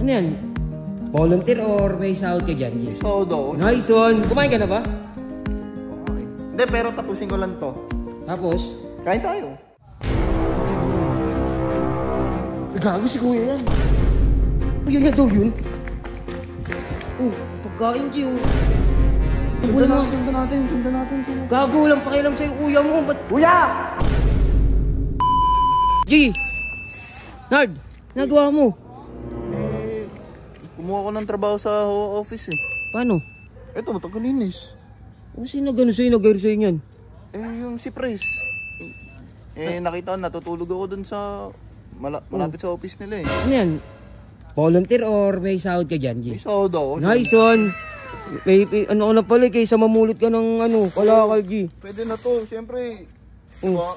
Ano yan? Volunteer or may sahod ka dyan? May sahod ako. Nice one! Kumain ka na ba? Okay. Hindi, pero tapusin ko lang to. Tapos? Kain tayo. Gago si kuya yan. Kuya niya daw yun. Oh, pagkain G oh. Sundan natin. Gago, walang pakialam sa'yo kuya mo. Ba't? Kuya! G! Nard! Nagawa mo? Kumuha ko ng trabaho sa office eh. Paano? Eto, matagalinis. O sino gano'n sa'yo? Nag-air sa'yo yan? Yung si Pres. Nakita ko, natutulog ako dun sa malapit sa office nila eh. Ano yan? Volunteer or may sahod ka dyan, G? May sahod ako. Nice one! May ano ko na pala kaysa mamulot ka ng ano, kalakal, G. Pwede na to, siyempre. Diba?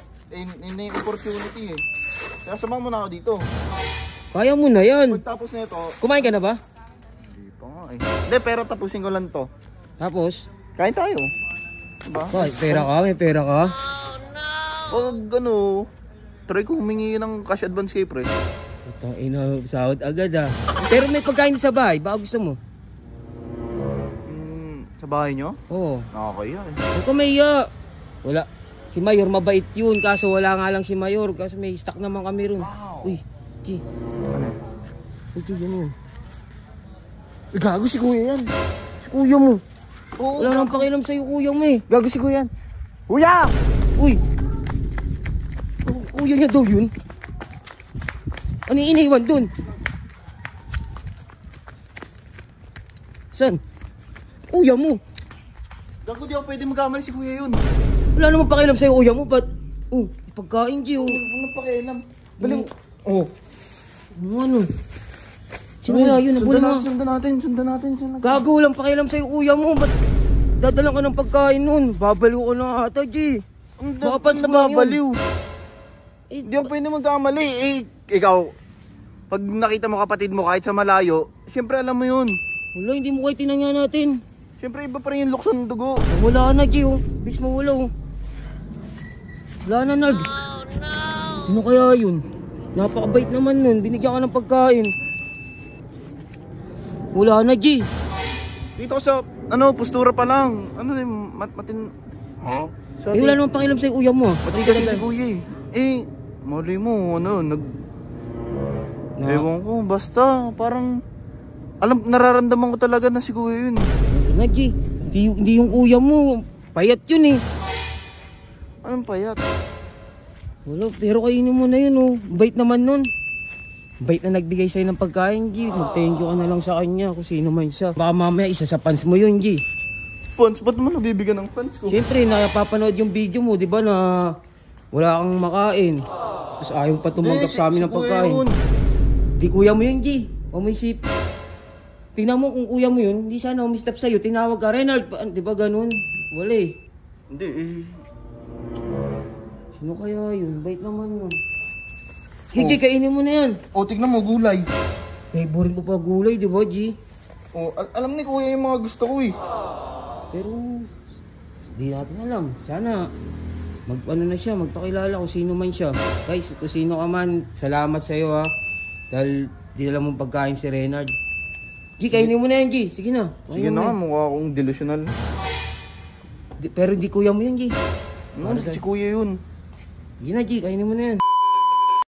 May opportunity eh. Kaya sama mo na ako dito. Kaya mo na yan. Pagtapos na ito. Kumain ka na ba? Hindi pa nga eh. Hindi, pero tapusin ko lang to. Tapos? Kain tayo. Diba? May pera ka? Pag ano, try ko humingi ng cash advance kay Pre. Ito, sahod agad ah. Pero may pagkain sa bahay, baka gusto mo? Sa bahay nyo? Oo. Nakakaya eh. Huwag ka mahiya. Wala. Si Mayor mabait yun, kaso wala nga lang si Mayor. Kaso may stock naman kami ron. Wow. Uy, Ki. Uy, yan. Gago si kuya yan. Si kuya mo. Oo, Wala nang pakialam sa'yo kuya mo eh. gago si Kuya. Kuya! Uy! Kuya niya daw yun? Ano yung iniwan dun? San? Kuya mo! Gago, di ako pwede magkamali si Kuya yun. Wala namang pakialam sa'yo kuya mo, ba't? Oh, pagkain G oh. Huwag pakialam. Baliw. Oh. Ano? Sino kaya yun? Sundan natin. Gago, walang pakialam sa'yo kuya mo, ba't? Dadalang ka ng pagkain nun. Babaliw ka na ata G. Baka pansin mo nababaliw. Eh, Di ako pwede magkamali. Ikaw, pag nakita mo kapatid mo kahit sa malayo, syempre alam mo yun. wala, hindi mo kayo tinangyan natin. Syempre iba pa rin yung lukso ng dugo. Wala na G oh. Bis mo wala oh. Wala na Nard. Sino kaya yun? Napakabait naman nun. Binigyan ka ng pagkain. Wala na G. Dito sa, postura pa lang. Ano yung matin... Huh? Wala namang pakialam sa'yo kuya mo. Matigas si Kuya eh. Mali mo, Ewan ko, basta, parang... nararamdaman ko talaga na si Kuya yun. Wala na G. Hindi yung kuya mo. Payat yun eh. Anong payat? Wala, pero kainin mo na yun oh. Bait naman nun. Bait na nagbigay sa'yo ng pagkain, G. Mag-thank you ka na lang sa kanya kung sino man siya. Baka mamaya isa sa fans mo yun, G. Fans? Ba't mo nabibigyan ng fans ko? Siyempre, napapanood yung video mo, di ba, na wala kang makain. Tapos ayaw pa tumanggap sa amin ng pagkain. Di kuya mo yun, G. O may isip. Tingnan mo kung kuya mo yun, hindi sana umistap sa'yo. Tinawag ka, Renald, di ba ganun? Wala eh. Hindi eh. Sino kaya yun? Bait naman yun. Sige, kainin mo na yan. Tignan mo, gulay. Favorite mo pa gulay, di ba, G? Alam ni Kuya yung mga gusto ko eh. Pero, di natin alam. Sana, na siya, magpakilala kung sino man siya. Guys, kung sino ka man, salamat sa'yo ha. Dahil, dinala mong pagkain si Renard. G, kainin mo na yan, G. Sige na. Sige na, mukha akong delusional. Pero hindi kuya mo yan, G. Si Kuya yun. Sige na, G, kainin mo na yan.